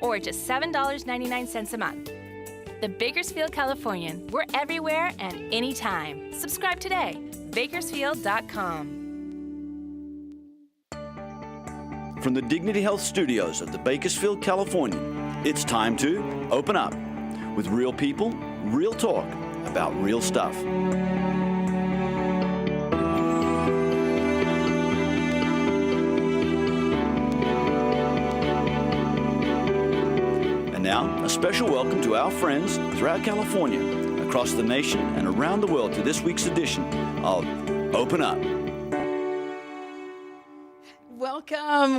or just $7.99 a month. The Bakersfield Californian. We're everywhere and anytime. Subscribe today. Bakersfield.com. From the Dignity Health Studios of the Bakersfield Californian, it's time to open up with real people, real talk about real stuff. And now, a special welcome to our friends throughout California, across the nation, and around the world to this week's edition of Open Up.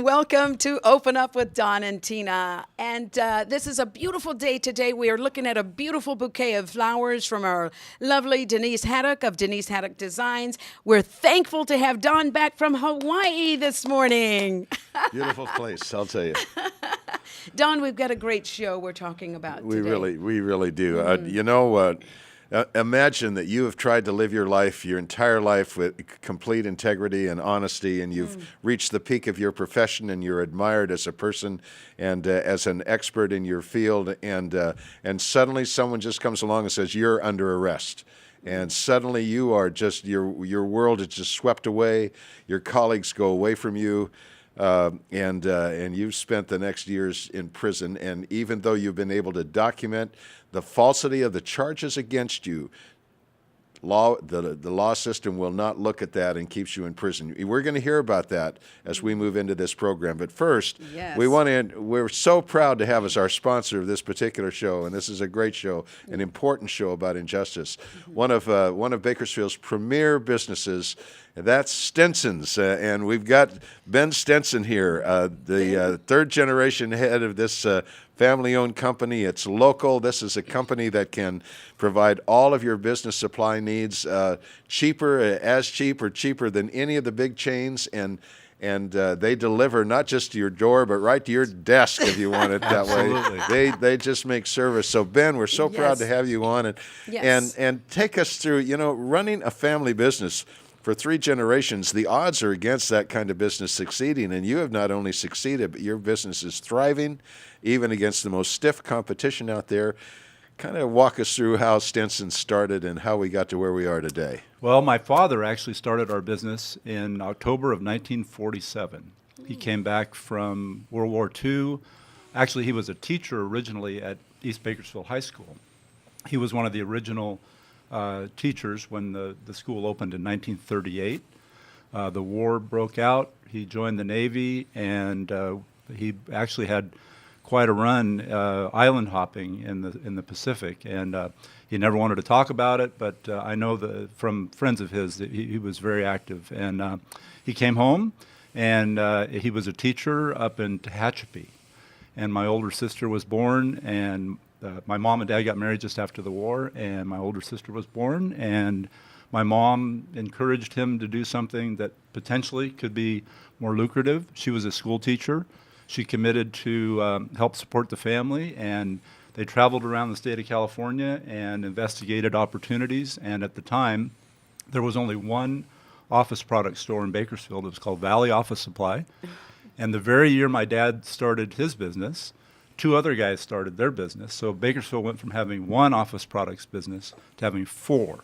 Welcome to Open Up with Don and Tina. And this is a beautiful day today. We are looking at a beautiful bouquet of flowers from our lovely Denise Haddock of Denise Haddock Designs. We're thankful to have Don back from Hawaii this morning. Beautiful place, I'll tell you. Don, we've got a great show we're talking about We today. really do. Imagine that you have tried to live your entire life with complete integrity and honesty, and you've reached the peak of your profession, and you're admired as a person and as an expert in your field, and suddenly someone just comes along and says you're under arrest. And suddenly you are just, your world is just swept away. Your colleagues go away from you. And you've spent the next years in prison, and even though you've been able to document the falsity of the charges against you, the law system will not look at that and keeps you in prison. We're going to hear about that as we move into this program. But first, Yes. we're so proud to have as our sponsor of this particular show, and this is a great show, an important show about injustice. One of Bakersfield's premier businesses. That's Stenson's, and we've got Ben Stenson here, the third generation head of this family-owned company. It's local. This is a company that can provide all of your business supply needs cheaper, as cheap or cheaper than any of the big chains, and they deliver not just to your door, but right to your desk if you want it that way. They just make service. So Ben, we're so proud to have you on, and take us through. Running a family business for 3 generations, the odds are against that kind of business succeeding, and you have not only succeeded, but your business is thriving, even against the most stiff competition out there. Kind of walk us through how Stenson started and how we got to where we are today. Well, my father actually started our business in October of 1947. He came back from World War II. Actually, he was a teacher originally at East Bakersfield High School. He was one of the original teachers when the school opened in 1938. The war broke out. He joined the Navy, and he actually had quite a run island hopping in the Pacific. And he never wanted to talk about it, but I know from friends of his that he was very active. And he came home, and he was a teacher up in Tehachapi. And my older sister was born, and my mom and dad got married just after the war, and my older sister was born, and my mom encouraged him to do something that potentially could be more lucrative. She was a school teacher. She committed to help support the family, and they traveled around the state of California and investigated opportunities. And at the time, there was only one office product store in Bakersfield. It was called Valley Office Supply. And the very year my dad started his business, 2 other guys started their business. So Bakersfield went from having 1 office products business to having 4.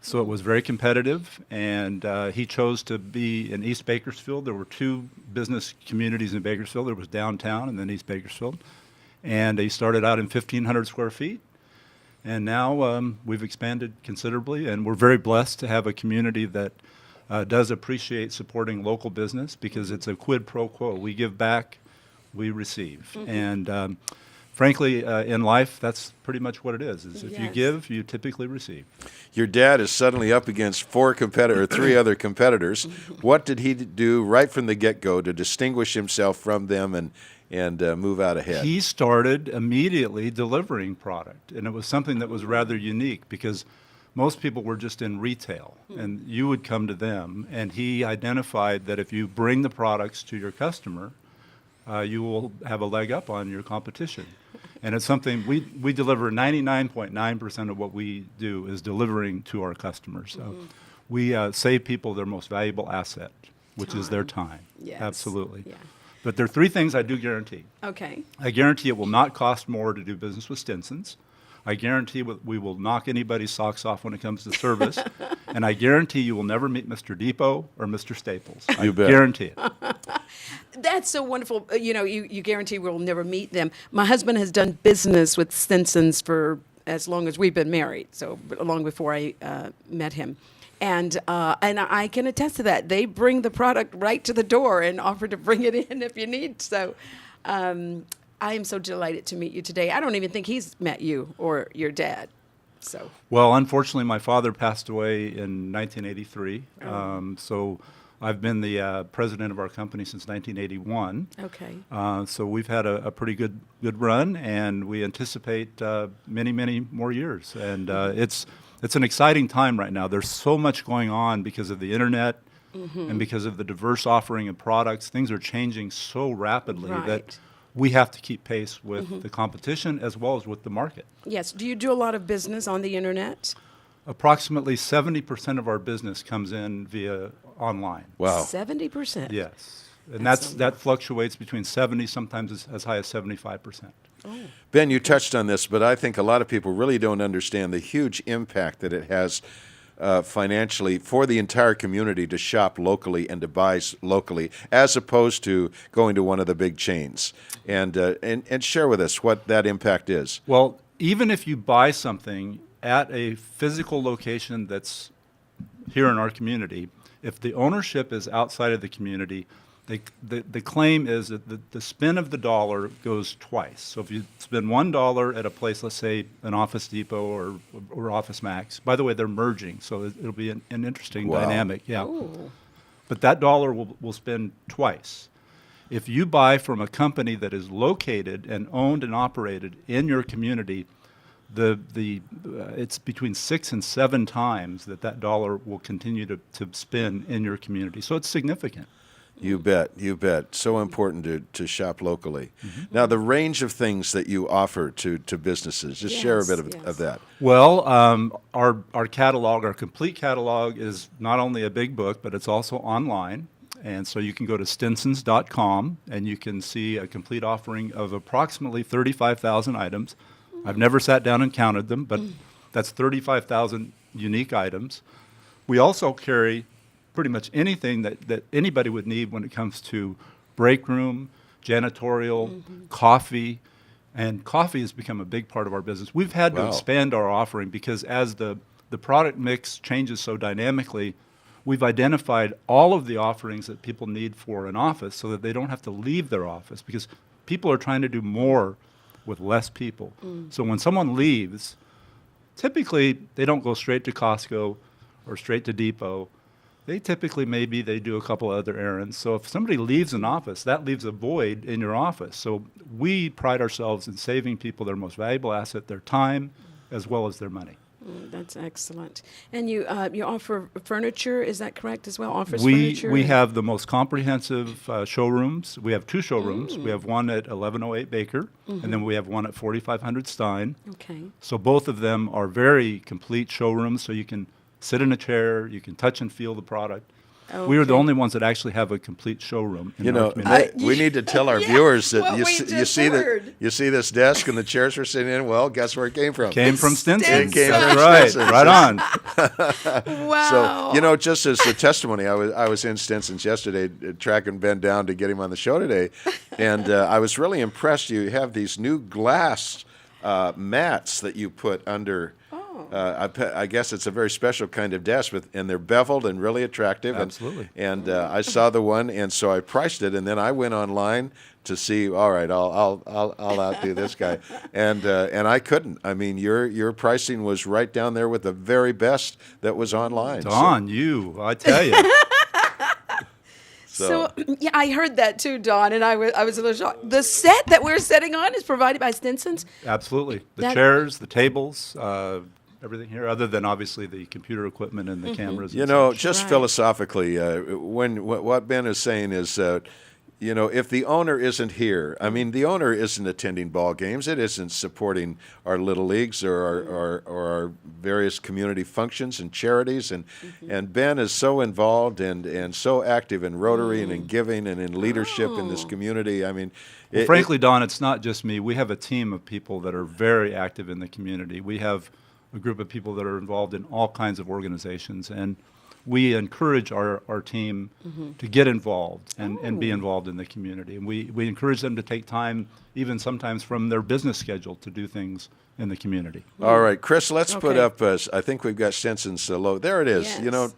So it was very competitive, and he chose to be in East Bakersfield. There were 2 business communities in Bakersfield. There was downtown and then East Bakersfield. And he started out in 1,500 square feet. And now we've expanded considerably, and we're very blessed to have a community that does appreciate supporting local business, because it's a quid pro quo. We give back, we receive. And frankly, in life, that's pretty much what it is if you give, you typically receive. Your dad is suddenly up against 3 other competitors. What did he do right from the get-go to distinguish himself from them and move out ahead? He started immediately delivering product, and it was something that was rather unique, because most people were just in retail, and you would come to them, and he identified that if you bring the products to your customer, you will have a leg up on your competition. And it's something we deliver. 99.9% of what we do is delivering to our customers. So we save people their most valuable asset, which is their time. Yes. Absolutely. Yeah. But there are three things I do guarantee. Okay. I guarantee it will not cost more to do business with Stinson's. I guarantee we will knock anybody's socks off when it comes to service. And I guarantee you will never meet Mr. Depot or Mr. Staples. You I bet. guarantee it. That's so wonderful. You guarantee we'll never meet them. My husband has done business with Stinson's for as long as we've been married, so long before I met him. And I can attest to that. They bring the product right to the door and offer to bring it in if you need. So I am so delighted to meet you today. I don't even think he's met you or your dad. So Well, unfortunately, my father passed away in 1983. So I've been the president of our company since 1981. okay. So we've had a pretty good run, and we anticipate many more years. And it's an exciting time right now. There's so much going on because of the internet and because of the diverse offering of products. Things are changing so rapidly Right. that we have to keep pace with the competition as well as with the market. Yes. Do you do a lot of business on the internet? Approximately 70% of our business comes in via online. Wow. 70%. Yes. And That's that fluctuates between 70, sometimes as high as 75%. Ben, you touched on this, but I think a lot of people really don't understand the huge impact that it has financially for the entire community to shop locally and to buy locally, as opposed to going to one of the big chains. And share with us what that impact is. Well, even if you buy something at a physical location that's here in our community, if the ownership is outside of the community, the claim is that the spin of the dollar goes twice. So if you spend $1 at a place, let's say an Office Depot or Office Max, by the way, they're merging, so it'll be an interesting Wow. dynamic. Yeah. Ooh. But that dollar will spend twice. If you buy from a company that is located and owned and operated in your community, it's between 6 and 7 times that dollar will continue to spin in your community. So it's significant. You bet, you bet. So important to shop locally. Now, the range of things that you offer to businesses, just share a Yes, bit of yes. that. Well, our catalog, our complete catalog, is not only a big book, but it's also online. And so you can go to stinsons.com and you can see a complete offering of approximately 35,000 items. I've never sat down and counted them, but that's 35,000 unique items. We also carry pretty much anything that anybody would need when it comes to break room, janitorial, coffee, and coffee has become a big part of our business. We've had to Wow. expand our offering because as the product mix changes so dynamically, we've identified all of the offerings that people need for an office so that they don't have to leave their office because people are trying to do more with less people. So when someone leaves, typically they don't go straight to Costco or straight to Depot. They typically they do a couple other errands. So if somebody leaves an office, that leaves a void in your office. So we pride ourselves in saving people their most valuable asset, their time, as well as their money. That's excellent. And you offer furniture, is that correct as well? Office We furniture? have the most comprehensive showrooms. We have 2 showrooms. We have one at 1108 Baker, and then we have one at 4500 Stein. Okay. So both of them are very complete showrooms, so you can sit in a chair, you can touch and feel the product. We are the Okay. only ones that actually have a complete showroom in You our know, community. we need to tell our Yeah, viewers that what you we see, you just see that heard. you see this desk and the chairs we're sitting in. Well, guess where it came from? Came from Stinson's. It came That's from right. Stinson's. Right on. Wow. So, just as a testimony, I was in Stinson's yesterday tracking Ben down to get him on the show today, and I was really impressed. You have these new glass mats that you put under. I guess it's a very special kind of desk, and they're beveled and really attractive. Absolutely. And I saw the one, and so I priced it, and then I went online to see. All right, I'll outdo this guy, and I couldn't. I mean, your pricing was right down there with the very best that was online. Dawn, I tell you. So yeah, I heard that too, Dawn, and I was a little shocked. The set that we're sitting on is provided by Stinson's. Absolutely. The That- chairs, the tables, everything here, other than obviously the computer equipment and the cameras. You and know, such. just Right. philosophically, what Ben is saying is, you know, if the owner isn't here, I mean, the owner isn't attending ball games. It isn't supporting our little leagues or our various community functions and charities. And Ben is so involved and so active in Rotary and in giving and in leadership in this community. I mean, Well, frankly, Don, it's not just me. We have a team of people that are very active in the community. We have a group of people that are involved in all kinds of organizations, and we encourage our team to get involved and be involved in the community. And we encourage them to take time, even sometimes from their business schedule, to do things in the community. All right, Chris, let's put Okay. up, I think we've got Stenson's logo. There it is. You know, Yes.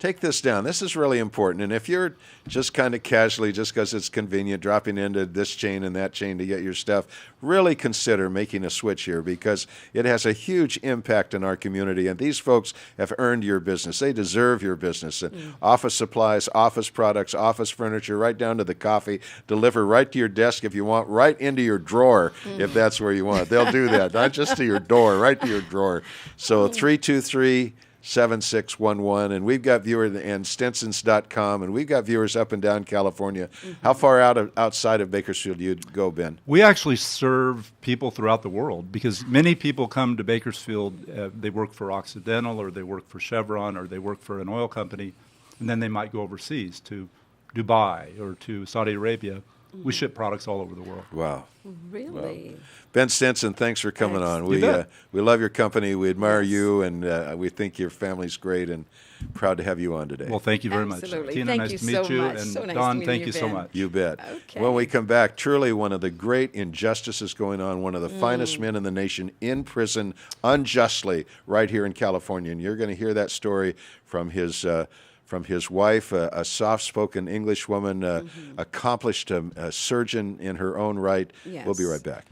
take this down. This is really important. And if you're just kind of casually, just because it's convenient, dropping into this chain and that chain to get your stuff, really consider making a switch here, because it has a huge impact on our community. And these folks have earned your business. They deserve your business. Office supplies, office products, office furniture, right down to the coffee, deliver right to your desk if you want, right into your drawer if that's where you want. They'll do that, not just to your door, right to your drawer. So 323-7611, and we've got viewers and Stensons.com, and we've got viewers up and down California. How far outside of Bakersfield do you go, Ben? We actually serve people throughout the world, because many people come to Bakersfield, they work for Occidental, or they work for Chevron, or they work for an oil company, and then they might go overseas to Dubai or to Saudi Arabia. We ship products all over the world. Wow. Really? Ben Stenson, thanks for coming Thanks. on. You bet. We love your company. We admire you, and we think your family's great, and proud to have you on today. Well, thank you very much. Absolutely. Tina, Thank nice you to meet so you. much. And So nice Don, meeting thank you, you so Ben. much. You bet. Okay. When we come back, truly one of the great injustices going on, one of the finest men in the nation in prison unjustly right here in California. And you're going to hear that story from his wife, a soft-spoken English woman, accomplished surgeon in her own right. Yes. We'll be right back.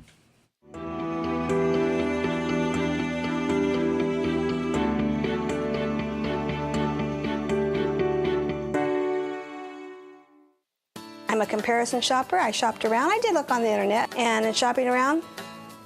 I'm a comparison shopper. I shopped around. I did look on the internet, and in shopping around,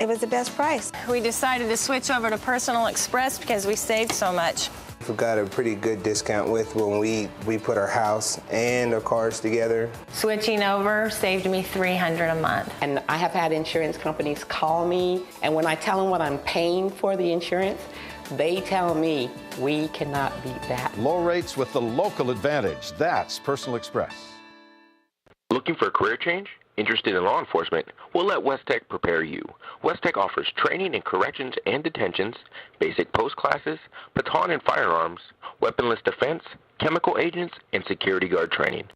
it was the best price. We decided to switch over to Personal Express because we saved so much. We got a pretty good discount with when we put our house and our cars together. Switching over saved me $300 a month. And I have had insurance companies call me, and when I tell them what I'm paying for the insurance, they tell me we cannot beat that. Low rates with the local advantage. That's Personal Express. Looking for a career change? Interested in law enforcement? Well, let West Tech prepare you. West Tech offers training in corrections and detentions, basic post classes, baton and firearms, weaponless defense, chemical agents, and security guard training.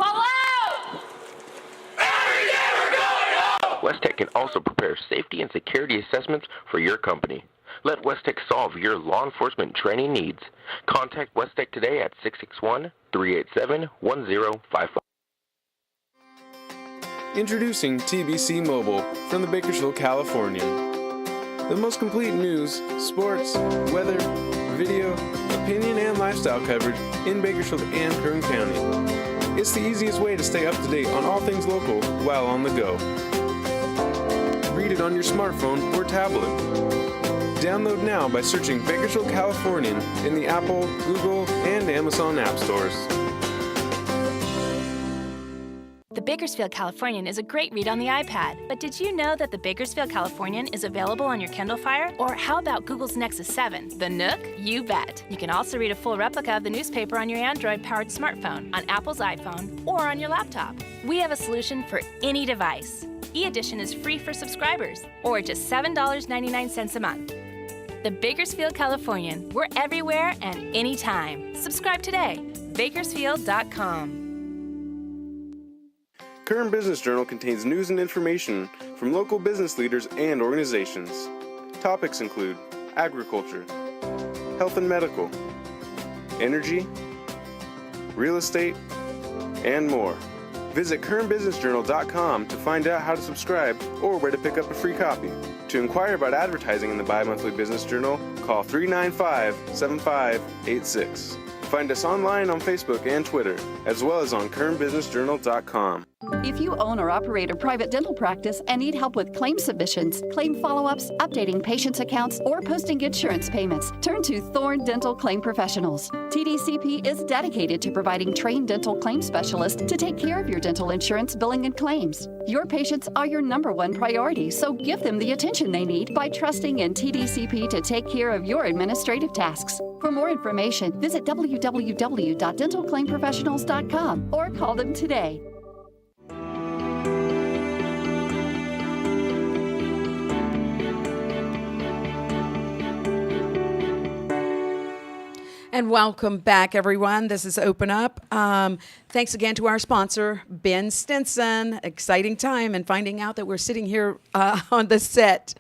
West Tech can also prepare safety and security assessments for your company. Let West Tech solve your law enforcement training needs. Contact West Tech today at 661-387-1055. Introducing TBC Mobile from the Bakersfield Californian. The most complete news, sports, weather, video, opinion, and lifestyle coverage in Bakersfield and Kern County. It's the easiest way to stay up to date on all things local while on the go. Read it on your smartphone or tablet. Download now by searching Bakersfield Californian in the Apple, Google, and Amazon app stores. The Bakersfield Californian is a great read on the iPad, but did you know that the Bakersfield Californian is available on your Kindle Fire? Or how about Google's Nexus 7, the Nook? You bet. You can also read a full replica of the newspaper on your Android-powered smartphone, on Apple's iPhone, or on your laptop. We have a solution for any device. E-Edition is free for subscribers, or just $7.99 a month. The Bakersfield Californian. We're everywhere and anytime. Subscribe today. Bakersfield.com. Kern Business Journal contains news and information from local business leaders and organizations. Topics include agriculture, health and medical, energy, real estate, and more. Visit KernBusinessJournal.com to find out how to subscribe or where to pick up a free copy. To inquire about advertising in the bi-monthly Business Journal, call 395-7586. Find us online on Facebook and Twitter, as well as on KernBusinessJournal.com. If you own or operate a private dental practice and need help with claim submissions, claim follow-ups, updating patients' accounts, or posting insurance payments, turn to Thorne Dental Claim Professionals. TDCP is dedicated to providing trained dental claim specialists to take care of your dental insurance billing and claims. Your patients are your number one priority, so give them the attention they need by trusting in TDCP to take care of your administrative tasks. For more information, visit www.dentalclaimprofessionals.com or call them today. And welcome back, everyone. This is Open Up. Thanks again to our sponsor, Ben Stinson. Exciting time and finding out that we're sitting here on the set.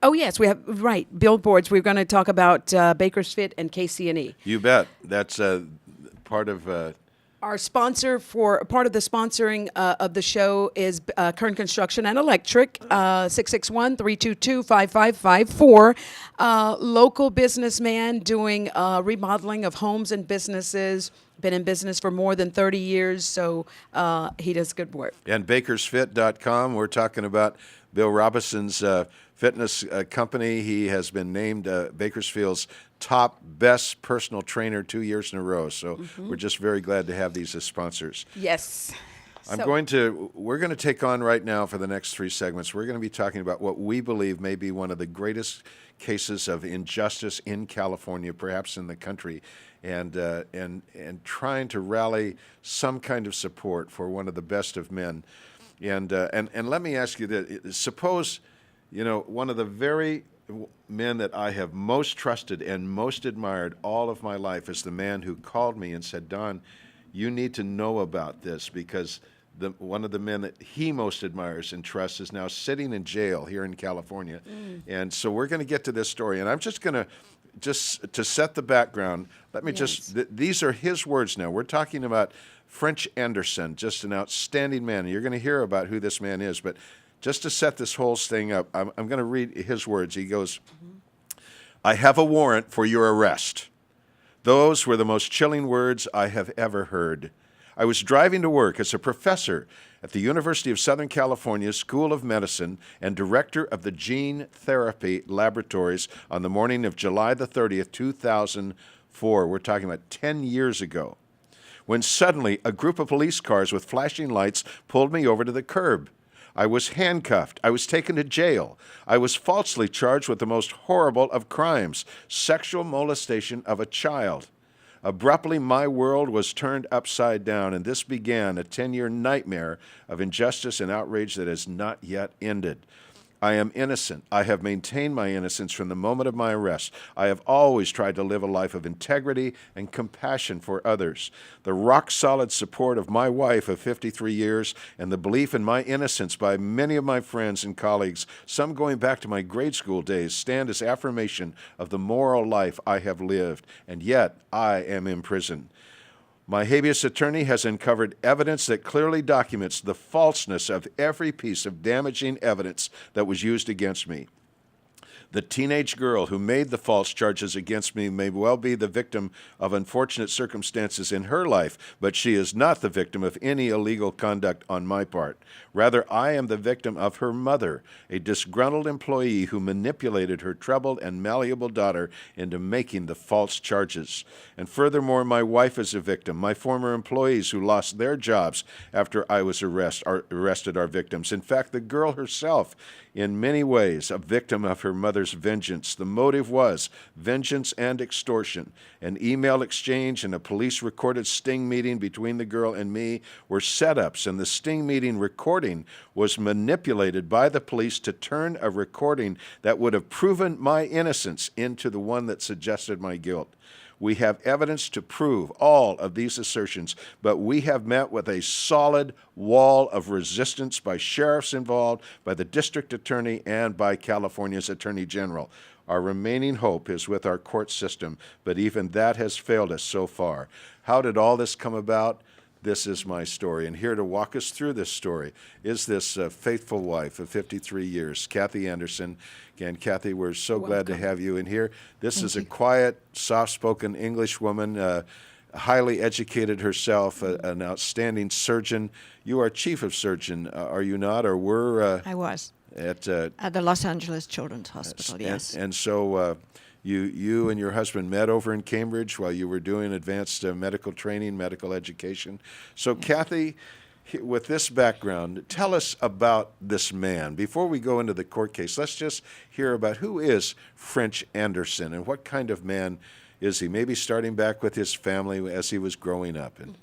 Oh, yes, we have, right, billboards. We're going to talk about Baker's Fit and KC&E. You bet. That's part of... Our sponsor for part of the sponsoring of the show is Kern Construction and Electric, 661-322-5554. Local businessman doing remodeling of homes and businesses. Been in business for more than 30 years, so he does good work. And bakersfit.com, we're talking about Bill Robinson's fitness company. He has been named Bakersfield's top best personal trainer 2 years in a row. So we're just very glad to have these as sponsors. Yes. We're going to take on right now for the next three segments, we're going to be talking about what we believe may be one of the greatest cases of injustice in California, perhaps in the country, and trying to rally some kind of support for one of the best of men. And let me ask you this. Suppose, one of the very men that I have most trusted and most admired all of my life is the man who called me and said, Don, you need to know about this, because one of the men that he most admires and trusts is now sitting in jail here in California. And so we're going to get to this story. And I'm just going to, to set the background, let me these are his words now. We're talking about French Anderson, just an outstanding man. And you're going to hear about who this man is. But just to set this whole thing up, I'm going to read his words. He goes, I have a warrant for your arrest. Those were the most chilling words I have ever heard. I was driving to work as a professor at the University of Southern California School of Medicine and director of the Gene Therapy Laboratories on the morning of July the 30th, 2004. We're talking about 10 years ago, when suddenly a group of police cars with flashing lights pulled me over to the curb. I was handcuffed. I was taken to jail. I was falsely charged with the most horrible of crimes, sexual molestation of a child. Abruptly, my world was turned upside down, and this began a 10-year nightmare of injustice and outrage that has not yet ended. I am innocent. I have maintained my innocence from the moment of my arrest. I have always tried to live a life of integrity and compassion for others. The rock-solid support of my wife of 53 years and the belief in my innocence by many of my friends and colleagues, some going back to my grade school days, stand as affirmation of the moral life I have lived. And yet, I am in prison. My habeas attorney has uncovered evidence that clearly documents the falseness of every piece of damaging evidence that was used against me. The teenage girl who made the false charges against me may well be the victim of unfortunate circumstances in her life, but she is not the victim of any illegal conduct on my part. Rather, I am the victim of her mother, a disgruntled employee who manipulated her troubled and malleable daughter into making the false charges. And furthermore, my wife is a victim. My former employees who lost their jobs after I was arrested are victims. In fact, the girl herself, in many ways, a victim of her mother's vengeance. The motive was vengeance and extortion. An email exchange and a police-recorded sting meeting between the girl and me were setups, and the sting meeting recording was manipulated by the police to turn a recording that would have proven my innocence into the one that suggested my guilt. We have evidence to prove all of these assertions, but we have met with a solid wall of resistance by sheriffs involved, by the district attorney, and by California's attorney general. Our remaining hope is with our court system, but even that has failed us so far. How did all this come about? This is my story, and here to walk us through this story is this faithful wife of 53 years, Kathy Anderson. Again, Kathy, we're so glad to have you in here. This is a quiet, soft-spoken English woman, highly educated herself, an outstanding surgeon. You are chief of surgeon, are you not? Or were I was at the Los Angeles Children's Hospital. Yes. And so you and your husband met over in Cambridge while you were doing advanced medical training, medical education. So, Kathy, with this background, tell us about this man. Before we go into the court case, let's just hear about who is French Anderson and what kind of man is he? Maybe starting back with his family as he was growing up. And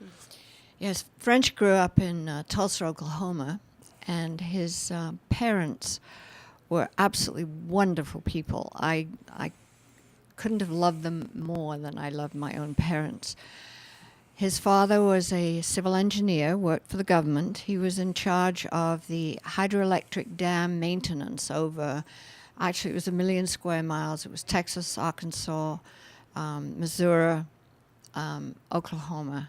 Yes, French grew up in Tulsa, Oklahoma, and his parents were absolutely wonderful people. I couldn't have loved them more than I loved my own parents. His father was a civil engineer, worked for the government. He was in charge of the hydroelectric dam maintenance over, actually it was 1 million square miles. It was Texas, Arkansas, Missouri, Oklahoma,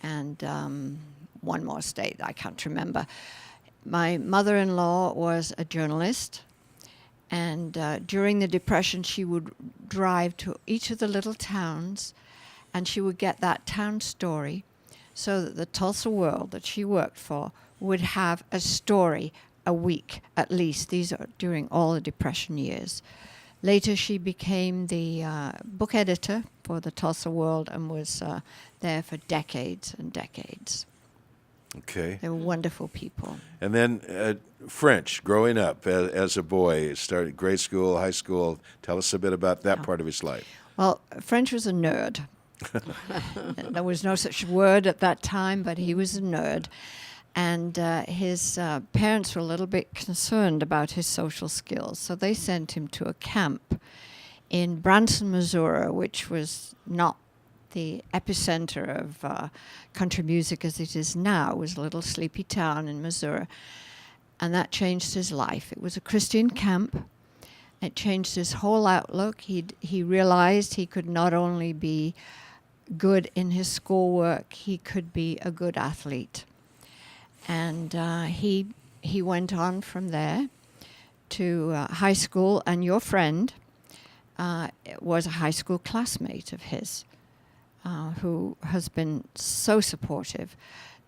and one more state I can't remember. My mother-in-law was a journalist, and during the Depression she would drive to each of the little towns, and she would get that town story so that the Tulsa World that she worked for would have a story a week at least. These are during all the Depression years. Later, she became the book editor for the Tulsa World and was there for decades and decades. Okay. They were wonderful people. And then French, growing up as a boy, started grade school, high school. Tell us a bit about that part of his life. Well, French was a nerd. There was no such word at that time, but he was a nerd. And his parents were a little bit concerned about his social skills, so they sent him to a camp in Branson, Missouri, which was not the epicenter of country music as it is now. It was a little sleepy town in Missouri, and that changed his life. It was a Christian camp. It changed his whole outlook. He realized he could not only be good in his schoolwork, he could be a good athlete. And he went on from there to high school, and your friend was a high school classmate of his who has been so supportive.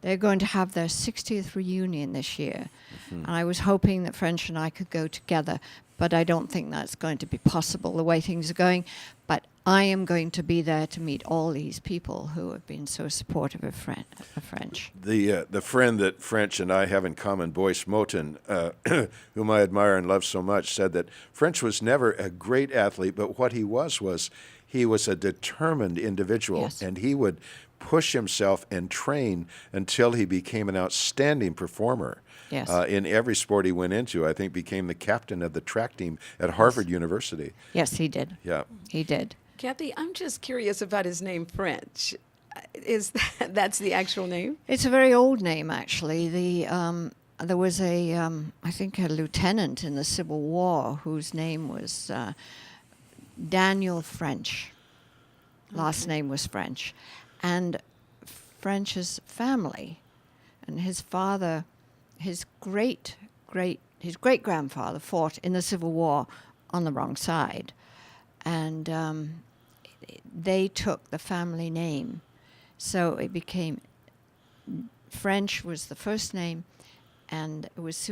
They're going to have their 60th reunion this year, and I was hoping that French and I could go together, but I don't think that's going to be possible the way things are going. But I am going to be there to meet all these people who have been so supportive of French. The friend that French and I have in common, Boyce Moten, whom I admire and love so much, said that French was never a great athlete, but what he was he was a determined individual, Yes. and he would push himself and train until he became an outstanding performer. Yes. In every sport he went into. I think became the captain of the track team at Harvard University. Yes, he did. Yeah. He did. Kathy, I'm just curious about his name, French. That's the actual name? It's a very old name, actually. There was I think a lieutenant in the Civil War whose name was Daniel French. Last name was French. And French's family and his father, his great-grandfather fought in the Civil War on the wrong side. And they took the family name. So it became French was the first name, and it was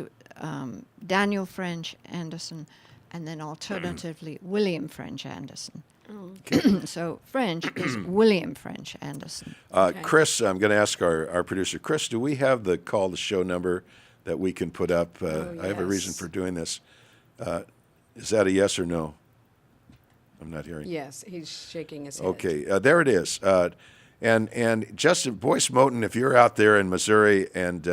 Daniel French Anderson, and then alternatively William French Anderson. So French is William French Anderson. Chris, I'm going to ask our producer, Chris, do we have the call the show number that we can put up? I have a reason for doing this. Is that a yes or no? I'm not hearing. Yes, he's shaking his head. Okay, there it is. And Justin Boyce Moten, if you're out there in Missouri and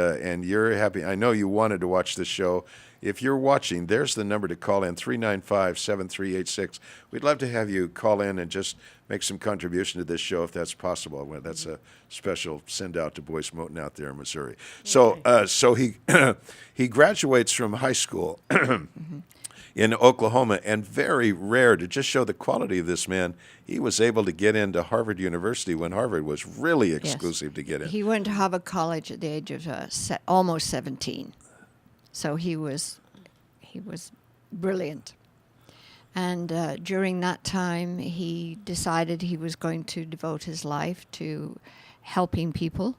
you're happy, I know you wanted to watch this show. If you're watching, there's the number to call in, 395-7386. We'd love to have you call in and just make some contribution to this show if that's possible. Well, that's a special send out to Boyce Moten out there in Missouri. So so he he graduates from high school in Oklahoma, and very rare to just show the quality of this man, he was able to get into Harvard University when Harvard was really exclusive to get in. He went to Harvard College at the age of almost 17. So he was brilliant. And during that time, he decided he was going to devote his life to helping people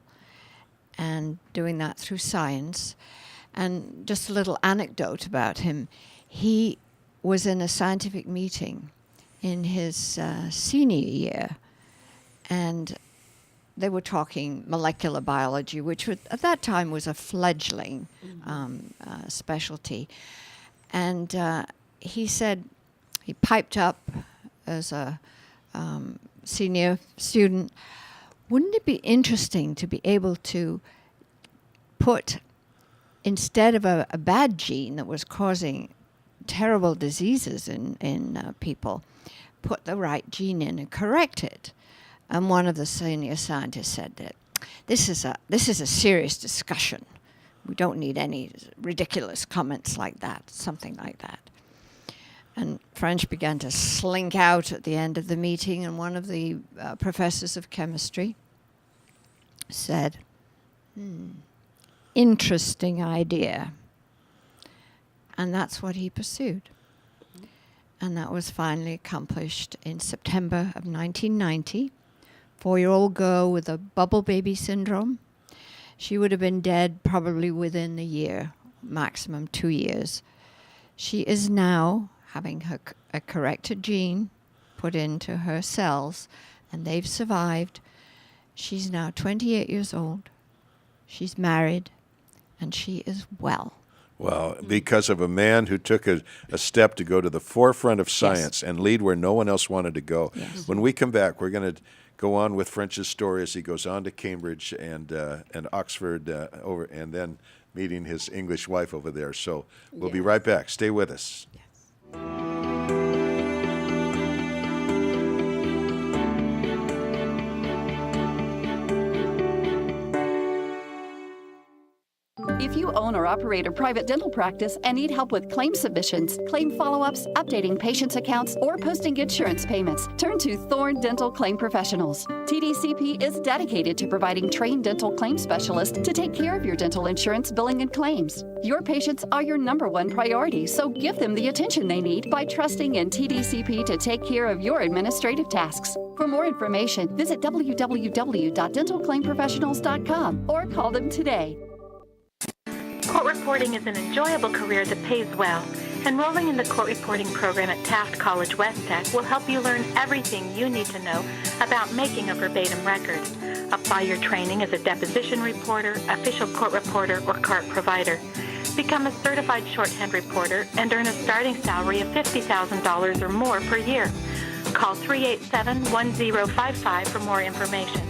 and doing that through science. And just a little anecdote about him. He was in a scientific meeting in his senior year, and they were talking molecular biology, which at that time was a fledgling specialty. And he said, he piped up as a senior student, wouldn't it be interesting to be able to put, instead of a bad gene that was causing terrible diseases in people, put the right gene in and correct it? And one of the senior scientists said that this is a serious discussion. We don't need any ridiculous comments like that, something like that. And French began to slink out at the end of the meeting, and one of the professors of chemistry said, interesting idea. And that's what he pursued. And that was finally accomplished in September of 1990. 4-year-old girl with a bubble baby syndrome. She would have been dead probably within a year, maximum 2 years. She is now having a corrected gene put into her cells, and they've survived. She's now 28 years old. She's married, and she is well. Well, because of a man who took a step to go to the forefront of science and lead where no one else wanted to go. Yes. When we come back, we're going to go on with French's story as he goes on to Cambridge and Oxford over, and then meeting his English wife over there. So we'll be right back. Stay with us. If you own or operate a private dental practice and need help with claim submissions, claim follow-ups, updating patients' accounts, or posting insurance payments, turn to Thorne Dental Claim Professionals. TDCP is dedicated to providing trained dental claim specialists to take care of your dental insurance billing and claims. Your patients are your #1 priority, so give them the attention they need by trusting in TDCP to take care of your administrative tasks. For more information, visit www.dentalclaimprofessionals.com or call them today. Court reporting is an enjoyable career that pays well. Enrolling in the court reporting program at Taft College West Tech will help you learn everything you need to know about making a verbatim record. Apply your training as a deposition reporter, official court reporter, or CART provider. Become a certified shorthand reporter and earn a starting salary of $50,000 or more per year. Call 387-1055 for more information.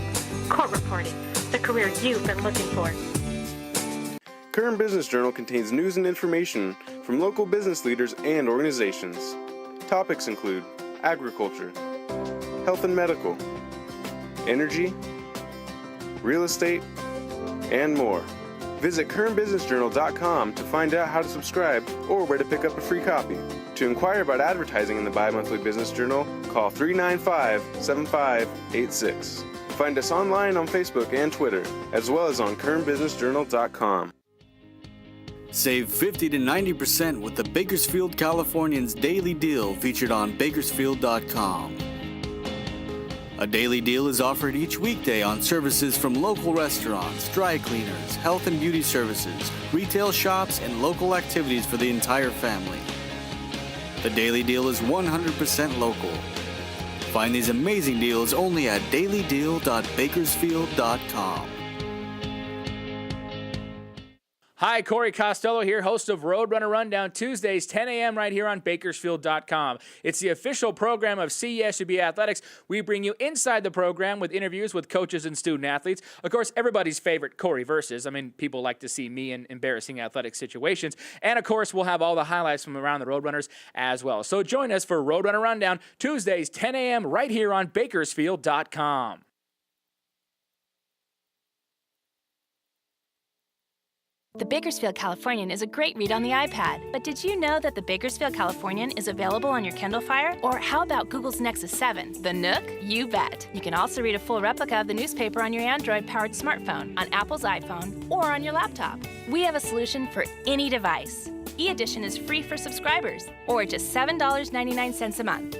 Court reporting, the career you've been looking for. Kern Business Journal contains news and information from local business leaders and organizations. Topics include agriculture, health and medical, energy, real estate, and more. Visit KernBusinessJournal.com to find out how to subscribe or where to pick up a free copy. To inquire about advertising in the bi-monthly business journal, call 395-7586. Find us online on Facebook and Twitter, as well as on KernBusinessJournal.com. Save 50 to 90% with the Bakersfield Californians Daily Deal featured on Bakersfield.com. A daily deal is offered each weekday on services from local restaurants, dry cleaners, health and beauty services, retail shops, and local activities for the entire family. The daily deal is 100% local. Find these amazing deals only at dailydeal.bakersfield.com. Hi, Corey Costello here, host of Roadrunner Rundown, Tuesdays, 10 a.m. right here on Bakersfield.com. It's the official program of CESUB Athletics. We bring you inside the program with interviews with coaches and student athletes. Of course, everybody's favorite Corey versus. I mean, people like to see me in embarrassing athletic situations. And, of course, we'll have all the highlights from around the Roadrunners as well. So join us for Roadrunner Rundown, Tuesdays, 10 a.m. right here on Bakersfield.com. The Bakersfield Californian is a great read on the iPad, but did you know that the Bakersfield Californian is available on your Kindle Fire? Or how about Google's Nexus 7, the Nook? You bet. You can also read a full replica of the newspaper on your Android-powered smartphone, on Apple's iPhone, or on your laptop. We have a solution for any device. e-edition is free for subscribers, or just $7.99 a month.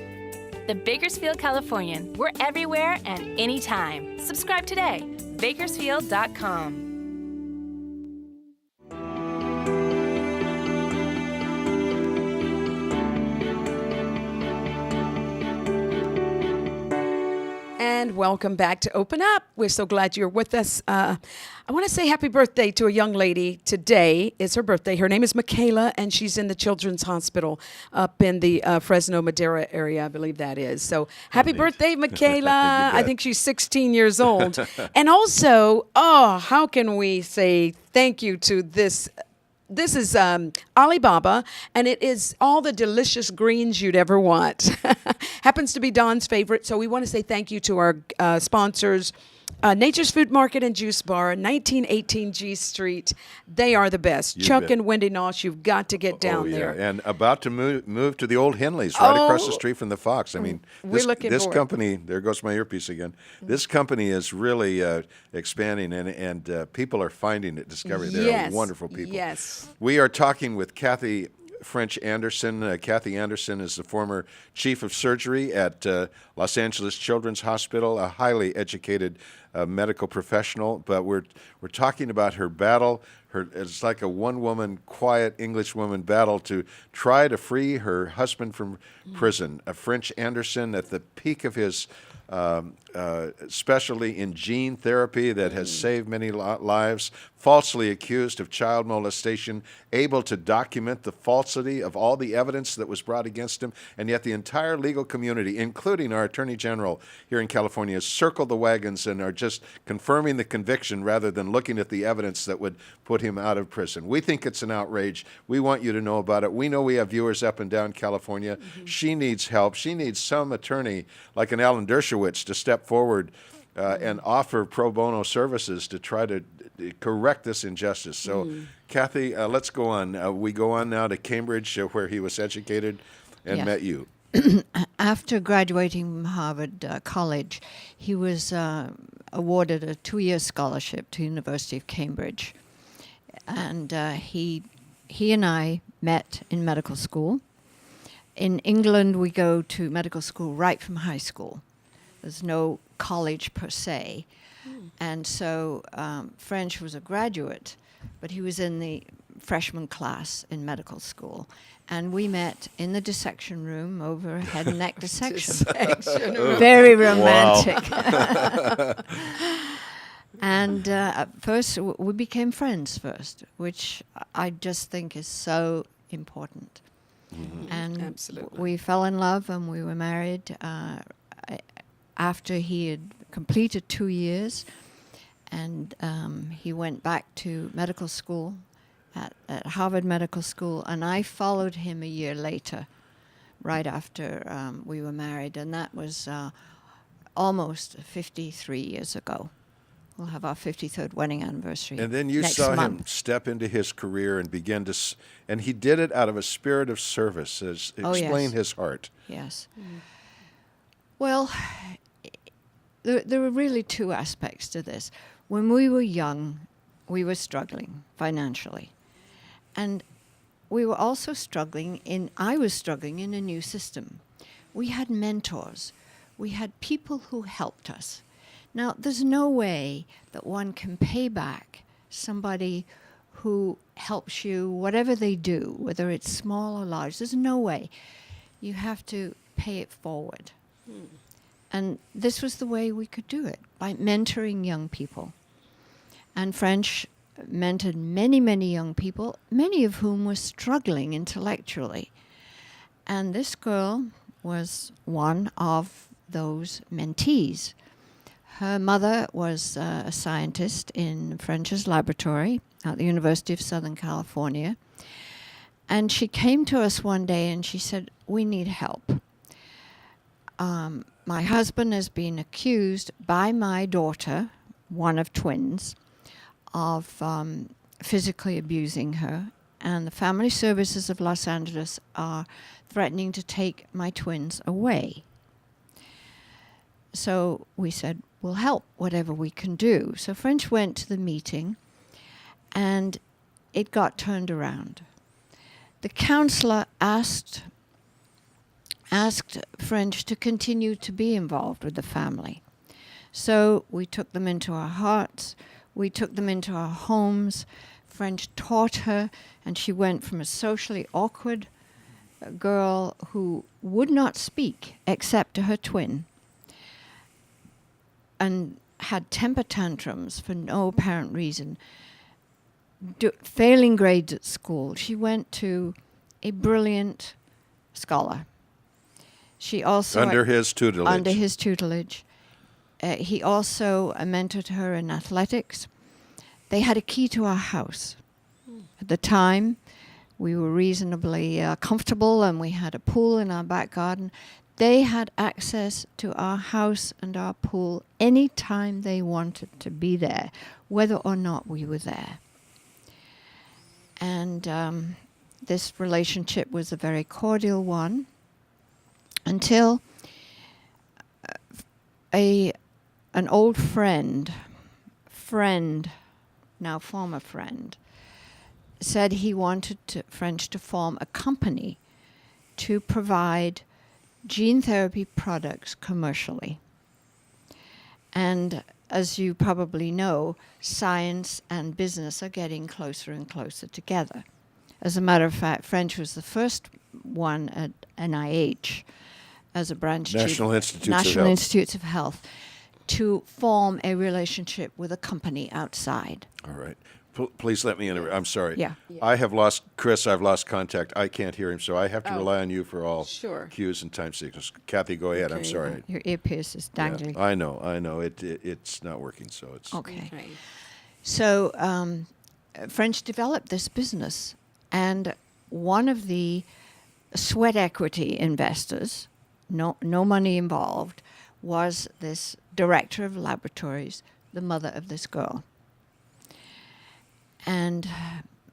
The Bakersfield Californian. We're everywhere and anytime. Subscribe today. Bakersfield.com. And welcome back to Open Up. We're so glad you're with us. I want to say happy birthday to a young lady. Today is her birthday. Her name is Michaela, and she's in the Children's Hospital up in the Fresno, Madera area, I believe that is. So happy birthday, Michaela. I think she's 16 years old. And also, how can we say thank you to this? This is Alibaba, and it is all the delicious greens you'd ever want. Happens to be Don's favorite, so we want to say thank you to our sponsors, Nature's Food Market and Juice Bar, 1918 G Street. They are the best. Chuck and Wendy Nosh, you've got to get down there. And about to move to the old Henleys right across the street from the Fox. I mean, this company, there goes my earpiece again. This company is really expanding, and people are finding it, discovering they're wonderful people. Yes. We are talking with Kathy French Anderson. Kathy Anderson is the former chief of surgery at Los Angeles Children's Hospital, a highly educated medical professional. But we're talking about her battle. It's like a one-woman, quiet Englishwoman battle to try to free her husband from prison. French Anderson, at the peak of his specialty in gene therapy that has saved many lives, falsely accused of child molestation, able to document the falsity of all the evidence that was brought against him, and yet the entire legal community, including our Attorney General here in California, has circled the wagons and are just confirming the conviction rather than looking at the evidence that would put him out of prison. We think it's an outrage. We want you to know about it. We know we have viewers up and down California. She needs help. She needs some attorney like an Alan Dershowitz to step forward and offer pro bono services to try to correct this injustice. So, Kathy, let's go on. We go on now to Cambridge, where he was educated and met you. After graduating from Harvard College, he was awarded a 2-year scholarship to University of Cambridge. And he and I met in medical school. In England, we go to medical school right from high school. There's no college per se. And so French was a graduate, but he was in the freshman class in medical school. And we met in the dissection room over head and neck dissection. Very romantic. And at first, we became friends first, which I just think is so important. And absolutely, we fell in love and we were married after he had completed 2 years. And he went back to medical school at Harvard Medical School, and I followed him a year later, right after we were married, and that was almost 53 years ago. We'll have our 53rd wedding anniversary. And then you saw him step into his career and begin to, and he did it out of a spirit of service. Explain his heart. Yes. Well, there were really two aspects to this. When we were young, we were struggling financially. And we were also I was struggling in a new system. We had mentors. We had people who helped us. Now, there's no way that one can pay back somebody who helps you, whatever they do, whether it's small or large. There's no way. You have to pay it forward. And this was the way we could do it, by mentoring young people. And French mentored many, many young people, many of whom were struggling intellectually. And this girl was one of those mentees. Her mother was a scientist in French's laboratory at the University of Southern California. And she came to us one day and she said, "We need help. My husband has been accused by my daughter, one of twins, of physically abusing her. And the Family Services of Los Angeles are threatening to take my twins away." So we said, "We'll help whatever we can do." So French went to the meeting, and it got turned around. the counselor asked French to continue to be involved with the family. So we took them into our hearts, we took them into our homes. French taught her, and she went from a socially awkward girl who would not speak except to her twin and had temper tantrums for no apparent reason, failing grades at school. She went to a brilliant scholar. She also Under his tutelage. Under his tutelage. He also mentored her in athletics. They had a key to our house. At the time, we were reasonably comfortable, and we had a pool in our back garden. They had access to our house and our pool any time they wanted to be there, whether or not we were there. And this relationship was a very cordial one until an old friend, now former friend, said he wanted French to form a company to provide gene therapy products commercially. And as you probably know, science and business are getting closer and closer together. As a matter of fact, French was the first one at NIH as a branch National National of Institutes of Health to form a relationship with a company outside. All right. Please let me interrupt. I'm sorry. Yeah. I have lost Chris. I've lost contact. I can't hear him, so I have to rely on you for all cues and time signals. Kathy, go ahead. I'm sorry. Your earpiece is dangling. Yeah, I know. It's not working, so it's okay. So French developed this business, and one of the sweat equity investors, no money involved, was this director of laboratories, the mother of this girl. And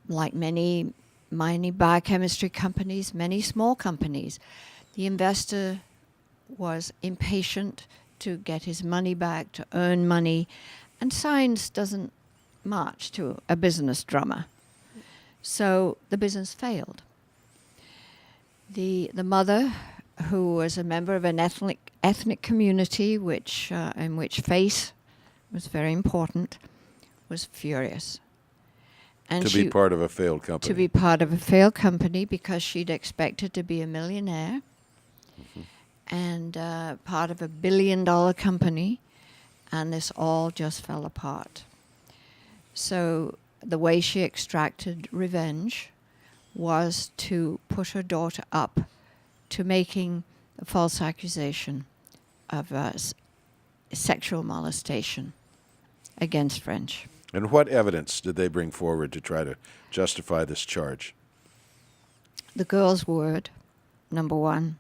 like many biochemistry companies, many small companies, the investor was impatient to get his money back, to earn money, and science doesn't march to a business drummer. So the business failed. The mother, who was a member of an ethnic community in which face was very important, was furious. And to be part of a failed company. To be part of a failed company because she'd expected to be a millionaire and part of $1 billion company, and this all just fell apart. So the way she extracted revenge was to put her daughter up to making a false accusation of sexual molestation against French. And what evidence did they bring forward to try to justify this charge? The girl's word, number one.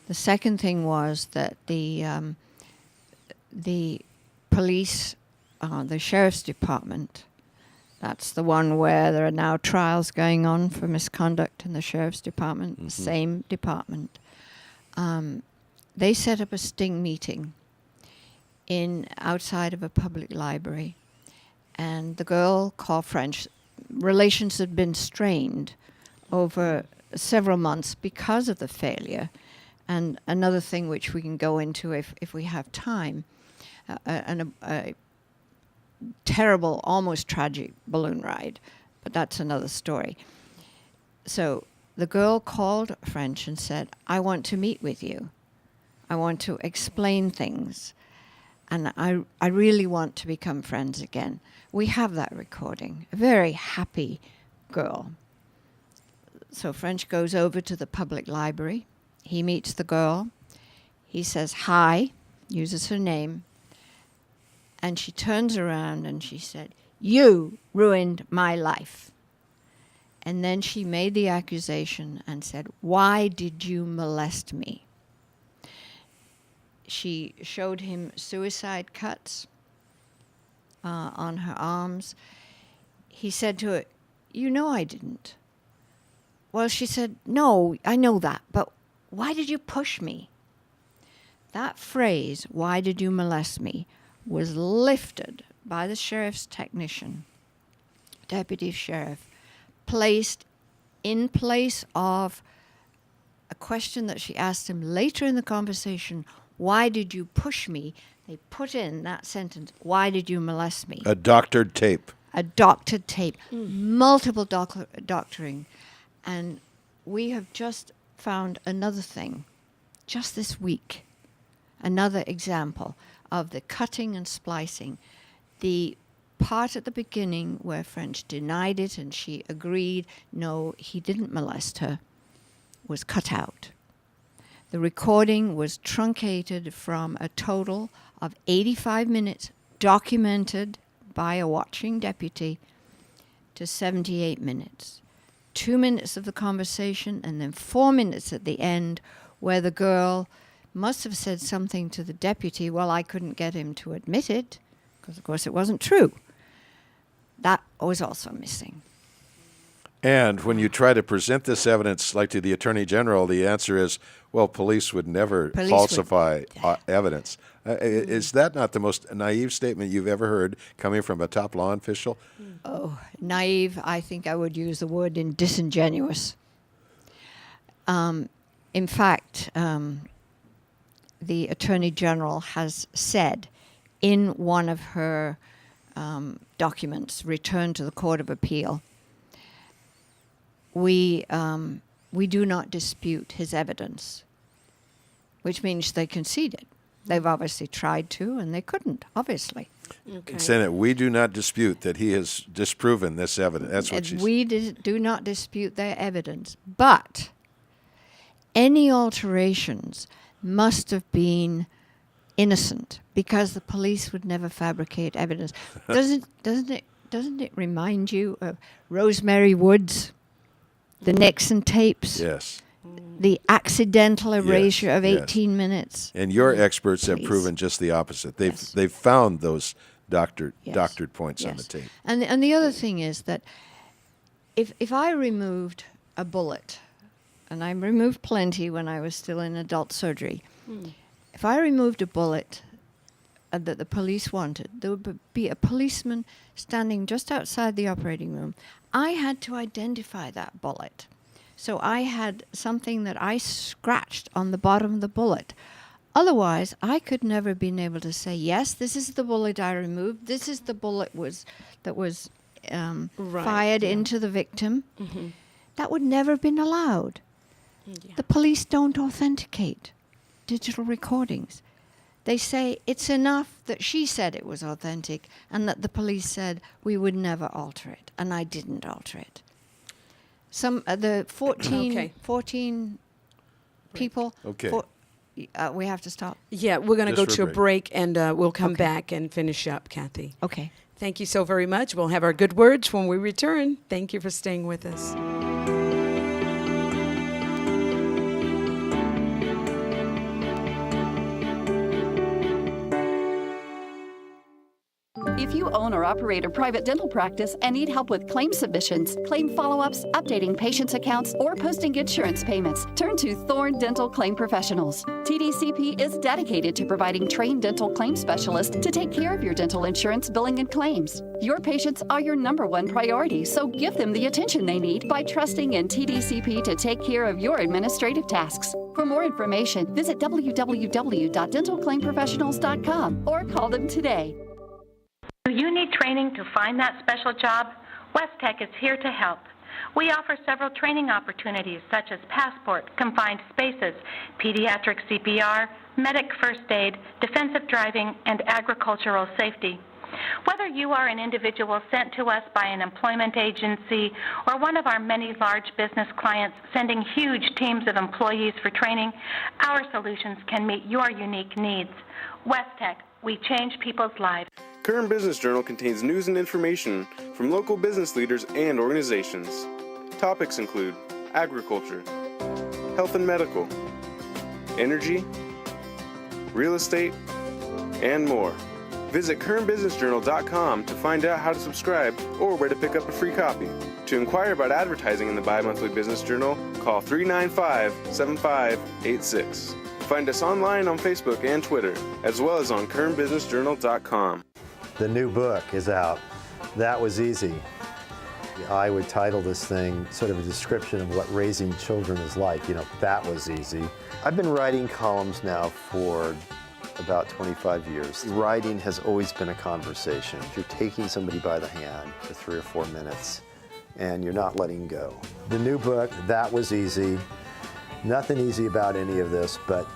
The second thing was that the police, the sheriff's department, that's the one where there are now trials going on for misconduct in the sheriff's department, the same department. They set up a sting meeting outside of a public library. And the girl called French. Relations had been strained over several months because of the failure. And another thing which we can go into if we have time, a terrible, almost tragic balloon ride, but that's another story. So the girl called French and said, I want to meet with you. I want to explain things. And I really want to become friends again. We have that recording. A very happy girl. So French goes over to the public library. He meets the girl. He says hi, uses her name. And she turns around and she said, you ruined my life. And then she made the accusation and said, why did you molest me? She showed him suicide cuts on her arms. He said to her, you know I didn't. Well, she said, no, I know that, but why did you push me? That phrase, why did you molest me, was lifted by the sheriff's technician, deputy sheriff, placed in place of a question that she asked him later in the conversation, why did you push me? They put in that sentence, why did you molest me? A doctored tape. A doctored tape, multiple doctoring. And we have just found another thing, just this week, another example of the cutting and splicing. The part at the beginning where French denied it and she agreed, no, he didn't molest her, was cut out. The recording was truncated from a total of 85 minutes documented by a watching deputy to 78 minutes. 2 minutes of the conversation and then 4 minutes at the end where the girl must have said something to the deputy. Well, I couldn't get him to admit it because, of course, it wasn't true. That was also missing. And when you try to present this evidence, like to the Attorney General, the answer is, well, police would never falsify evidence. Is that not the most naive statement you've ever heard coming from a top law official? Oh, naive, I think I would use the word in disingenuous. In fact, the Attorney General has said in one of her documents returned to the Court of Appeal, we do not dispute his evidence, which means they conceded. They've obviously tried to, and they couldn't, obviously. Okay. Senate, we do not dispute that he has disproven this evidence. That's what she said. We do not dispute their evidence, but any alterations must have been innocent because the police would never fabricate evidence. Doesn't it remind you of Rosemary Woods, the Nixon tapes? Yes. The accidental erasure of 18 minutes. And your experts have proven just the opposite. They've found those doctored points on the tape. And the other thing is that if I removed a bullet, and I removed plenty when I was still in adult surgery, if I removed a bullet that the police wanted, there would be a policeman standing just outside the operating room. I had to identify that bullet. So I had something that I scratched on the bottom of the bullet. Otherwise, I could never have been able to say, yes, this is the bullet I removed. This is the bullet that was fired into the victim. Mm-hmm. That would never have been allowed. Yeah. The police don't authenticate digital recordings. They say it's enough that she said it was authentic and that the police said we would never alter it, and I didn't alter it. The 14 people. Okay. We have to stop. Yeah, we're going to go to a break, and we'll come back and finish up, Kathy. Okay. Thank you so very much. We'll have our good words when we return. Thank you for staying with us. If you own or operate a private dental practice and need help with claim submissions, claim follow-ups, updating patients' accounts, or posting insurance payments, turn to Thorne Dental Claim Professionals. TDCP is dedicated to providing trained dental claim specialists to take care of your dental insurance billing and claims. Your patients are your #1 priority, so give them the attention they need by trusting in TDCP to take care of your administrative tasks. For more information, visit www.dentalclaimprofessionals.com or call them today. Do you need training to find that special job? WestTech is here to help. We offer several training opportunities such as Passport, Confined Spaces, Pediatric CPR, Medic First Aid, Defensive Driving, and Agricultural Safety. Whether you are an individual sent to us by an employment agency or one of our many large business clients sending huge teams of employees for training, our solutions can meet your unique needs. WestTech, we change people's lives. Current Business Journal contains news and information from local business leaders and organizations. Topics include agriculture, health and medical, energy, real estate, and more. Visit currentbusinessjournal.com to find out how to subscribe or where to pick up a free copy. To inquire about advertising in the Bi-Monthly Business Journal, call 395-7586. Find us online on Facebook and Twitter, as well as on currentbusinessjournal.com. The new book is out. That was easy. I would title this thing sort of a description of what raising children is like. You know, that was easy. I've been writing columns now for about 25 years. Writing has always been a conversation. You're taking somebody by the hand for 3 or 4 minutes, and you're not letting go. The new book, That Was Easy. Nothing easy about any of this, but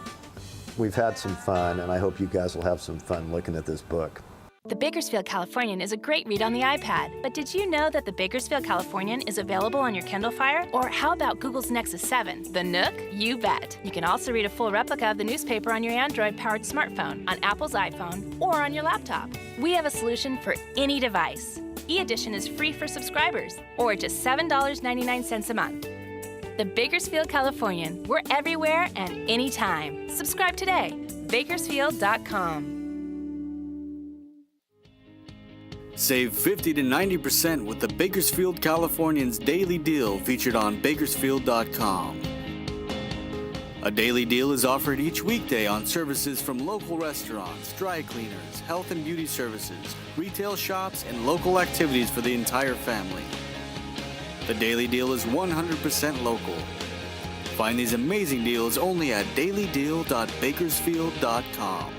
we've had some fun, and I hope you guys will have some fun looking at this book. The Bakersfield Californian is a great read on the iPad, but did you know that the Bakersfield Californian is available on your Kindle Fire? Or how about Google's Nexus 7, the Nook? You bet. You can also read a full replica of the newspaper on your Android-powered smartphone, on Apple's iPhone, or on your laptop. We have a solution for any device. E-Edition is free for subscribers, or just $7.99 a month. The Bakersfield Californian. We're everywhere and anytime. Subscribe today. Bakersfield.com. Save 50 to 90% with the Bakersfield Californian's daily deal featured on Bakersfield.com. A daily deal is offered each weekday on services from local restaurants, dry cleaners, health and beauty services, retail shops, and local activities for the entire family. The daily deal is 100% local. Find these amazing deals only at dailydeal.bakersfield.com.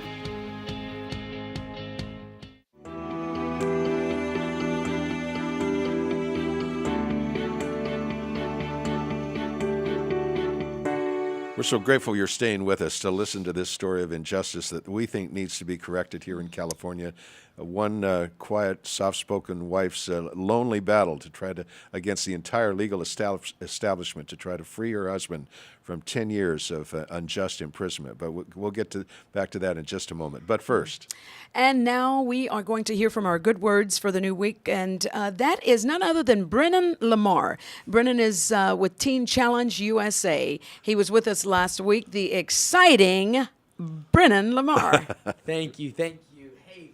We're so grateful you're staying with us to listen to this story of injustice that we think needs to be corrected here in California. One quiet, soft-spoken wife's lonely battle to try to, against the entire legal establishment, to try to free her husband from 10 years of unjust imprisonment. But we'll get back to that in just a moment. But first. And now we are going to hear from our good words for the new week, and that is none other than Brennan Lamar. Brennan is with Teen Challenge USA. He was with us last week, the exciting Brennan Lamar. Thank you. Hey,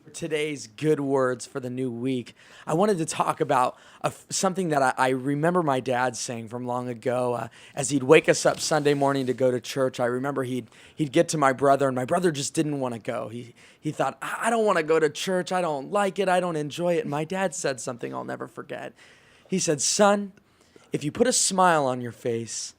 for today's good words for the new week, I wanted to talk about something that I remember my dad saying from long ago. As he'd wake us up Sunday morning to go to church, I remember he'd get to my brother, and my brother just didn't want to go. He thought, I don't want to go to church. I don't like it. I don't enjoy it. And my dad said something I'll never forget. He said, son, if you put a smile on your face,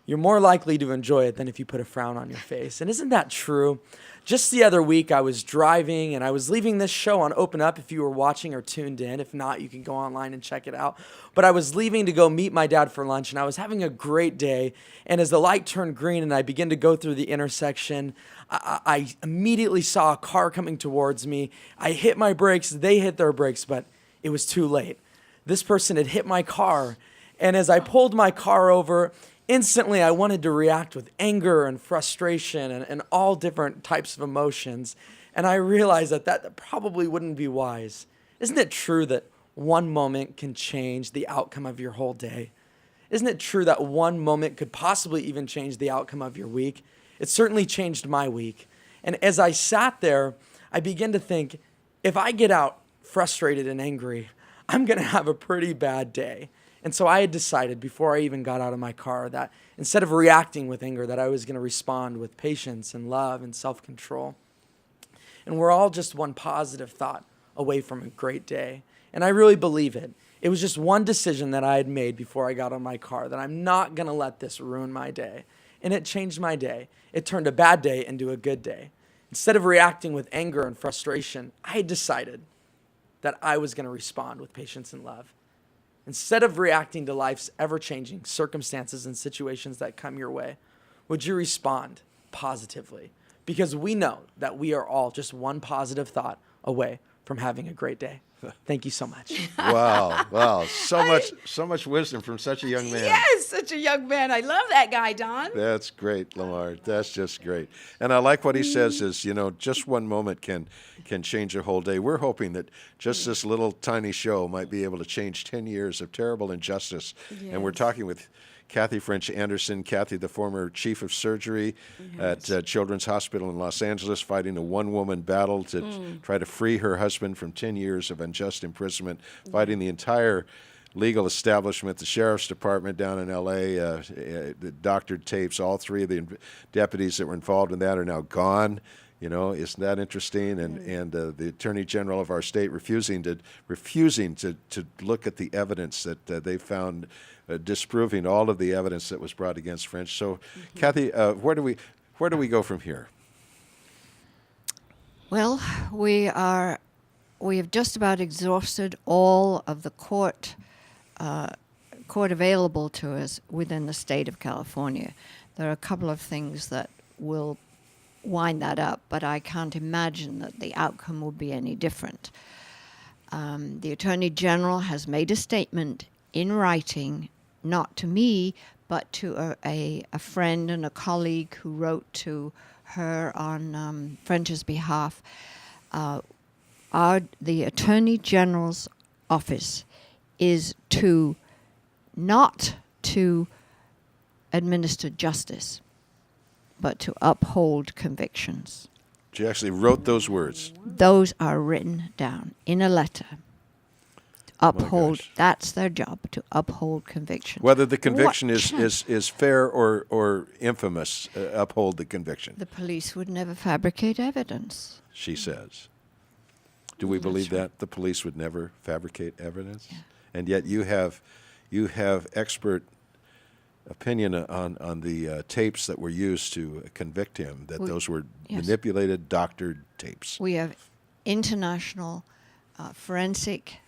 you're more likely to enjoy it than if you put a frown on your face. And isn't that true? Just the other week, I was driving and I was leaving this show on Open Up if you were watching or tuned in. If not, you can go online and check it out. But I was leaving to go meet my dad for lunch, and I was having a great day. And as the light turned green and I began to go through the intersection, I immediately saw a car coming towards me. I hit my brakes. They hit their brakes, but it was too late. This person had hit my car. And as I pulled my car over, instantly, I wanted to react with anger and frustration and all different types of emotions. And I realized that probably wouldn't be wise. Isn't it true that one moment can change the outcome of your whole day? Isn't it true that one moment could possibly even change the outcome of your week? It certainly changed my week. And as I sat there, I began to think, if I get out frustrated and angry, I'm going to have a pretty bad day. And so I had decided before I even got out of my car that instead of reacting with anger, that I was going to respond with patience and love and self-control. And we're all just one positive thought away from a great day. And I really believe it. It was just one decision that I had made before I got on my car, that I'm not going to let this ruin my day. And it changed my day. It turned a bad day into a good day. Instead of reacting with anger and frustration, I had decided that I was going to respond with patience and love. Instead of reacting to life's ever-changing circumstances and situations that come your way, would you respond positively? Because we know that we are all just one positive thought away from having a great day. Thank you so much. Wow. So much wisdom from such a young man. Yes, such a young man. I love that guy, Don. That's great, Lamar. That's just great. And I like what he says is, just one moment can change a whole day. We're hoping that just this little tiny show might be able to change 10 years of terrible injustice. Yes. And we're talking with Kathy French Anderson. Kathy, the former chief of surgery at Children's Hospital in Los Angeles, fighting a one-woman battle to try to free her husband from 10 years of unjust imprisonment, fighting the entire legal establishment, the sheriff's department down in L.A., the doctored tapes. All three of the deputies that were involved in that are now gone. You know, isn't that interesting? And the Attorney General of our state refusing to look at the evidence that they found, disproving all of the evidence that was brought against French. So, Kathy, where do we go from here? Well, we have just about exhausted all of the court available to us within the state of California. There are a couple of things that will wind that up, but I can't imagine that the outcome will be any different. The Attorney General has made a statement in writing, not to me, but to a friend and a colleague who wrote to her on French's behalf. The Attorney General's office is not to administer justice, but to uphold convictions. She actually wrote those words. Those are written down in a letter. To uphold, that's their job, to uphold convictions. Whether the conviction is fair or infamous, uphold the conviction. The police would never fabricate evidence. She says. Do we believe that? The police would never fabricate evidence? Yeah. And yet you have expert opinion on the tapes that were used to convict him, that those were manipulated, doctored tapes. We have international forensic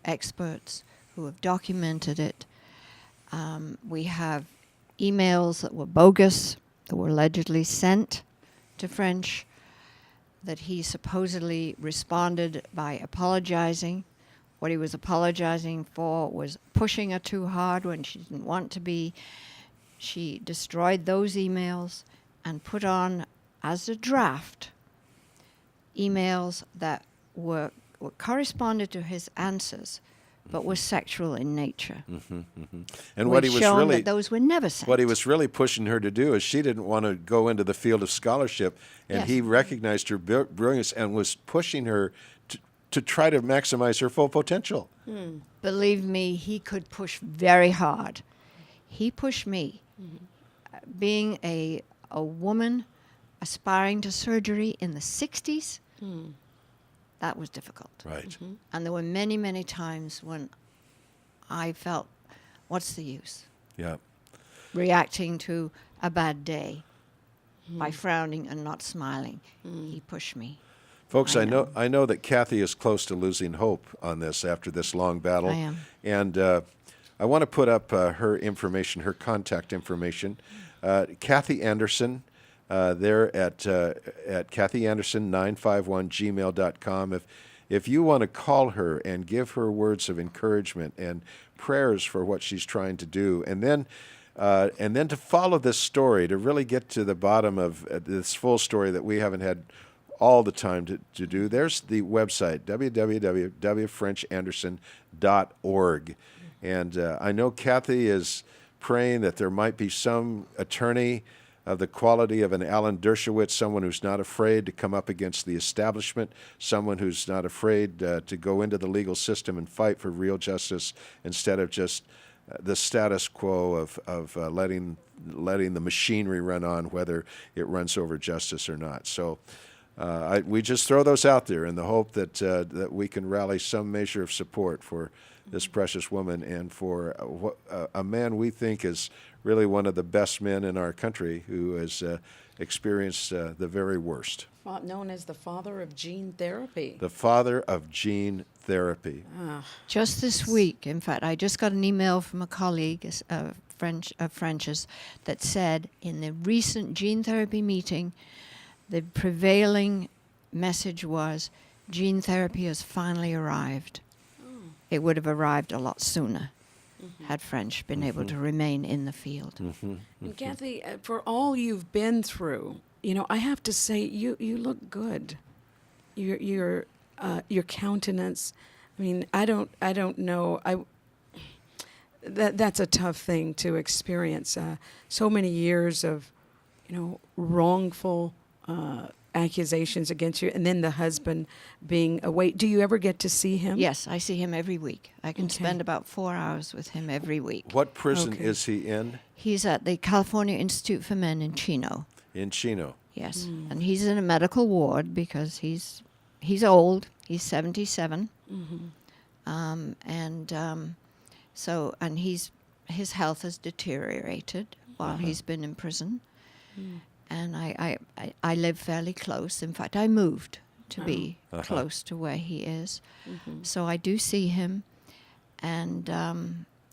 experts who have documented it. We have emails that were bogus, that were allegedly sent to French, that he supposedly responded by apologizing. What he was apologizing for was pushing her too hard when she didn't want to be. She destroyed those emails and put on, as a draft, emails that were corresponded to his answers, but were sexual in nature. And what he was really that those were never sent. What he was really pushing her to do is she didn't want to go into the field of scholarship, and he recognized her brilliance and was pushing her to try to maximize her full potential. Believe me, he could push very hard. He pushed me. Being a woman aspiring to surgery in the 60s, that was difficult. Right. And there were many, many times when I felt, what's the use? Yeah. Reacting to a bad day by frowning and not smiling. He pushed me. Folks, I know that Kathy is close to losing hope on this after this long battle. I am. And I want to put up her information, her contact information. Kathy Anderson, there at KathyAnderson951gmail.com. If you want to call her and give her words of encouragement and prayers for what she's trying to do, and then to follow this story, to really get to the bottom of this full story that we haven't had all the time to do, there's the website, www.frenchanderson.org. And I know Kathy is praying that there might be some attorney of the quality of an Alan Dershowitz, someone who's not afraid to come up against the establishment, someone who's not afraid to go into the legal system and fight for real justice instead of just the status quo of letting the machinery run on, whether it runs over justice or not. So we just throw those out there in the hope that we can rally some measure of support for this precious woman and for a man we think is really one of the best men in our country who has experienced the very worst. Known as the father of gene therapy. The father of gene therapy. Just this week, in fact, I just got an email from a colleague of French's that said in the recent gene therapy meeting, the prevailing message was gene therapy has finally arrived. It would have arrived a lot sooner had French been able to remain in the field. And Kathy, for all you've been through, I have to say you look good. Your countenance. I mean, I don't know. That's a tough thing to experience. So many years of, wrongful accusations against you, and then the husband being away. Do you ever get to see him? Yes, I see him every week. I can spend about 4 hours with him every week. What prison is he in? He's at the California Institute for Men in Chino. In Chino. Yes, and he's in a medical ward because he's old. He's 77, so his health has deteriorated while he's been in prison, and I live fairly close. In fact, I moved to be close to where he is, so I do see him, and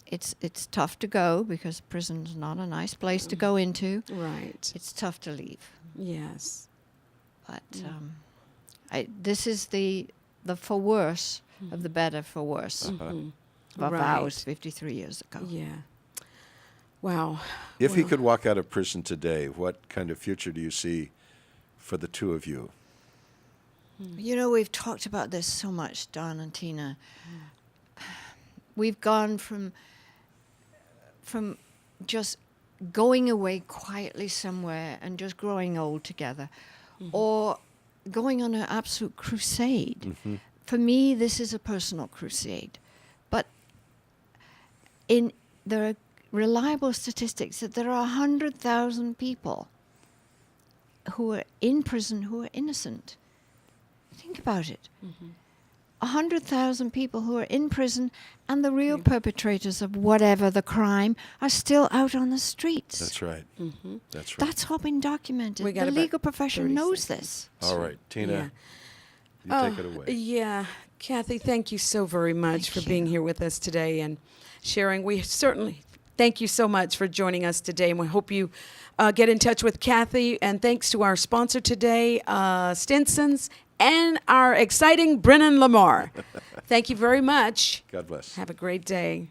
it's tough to go because prison's not a nice place to go into. Right. It's tough to leave. Yes. But this is the for worse of the better for worse of our vows 53 years ago. Yeah. Wow. If he could walk out of prison today, what kind of future do you see for the two of you? You know, we've talked about this so much, Don and Tina. We've gone from just going away quietly somewhere and just growing old together, or going on an absolute crusade. For me, this is a personal crusade. But there are reliable statistics that there are 100,000 people who are in prison who are innocent. Think about it. 100,000 people who are in prison, and the real perpetrators of whatever the crime are still out on the streets. That's right. That's right. That's all been documented. We got The about legal profession knows 36. this. All right, Tina, you take it away. Yeah. Kathy, thank you so very much for being here with us today and sharing. We certainly thank you so much for joining us today, and we hope you get in touch with Kathy. And thanks to our sponsor today, Stinson's, and our exciting Brennan Lamar. Thank you very much. God bless. Have a great day.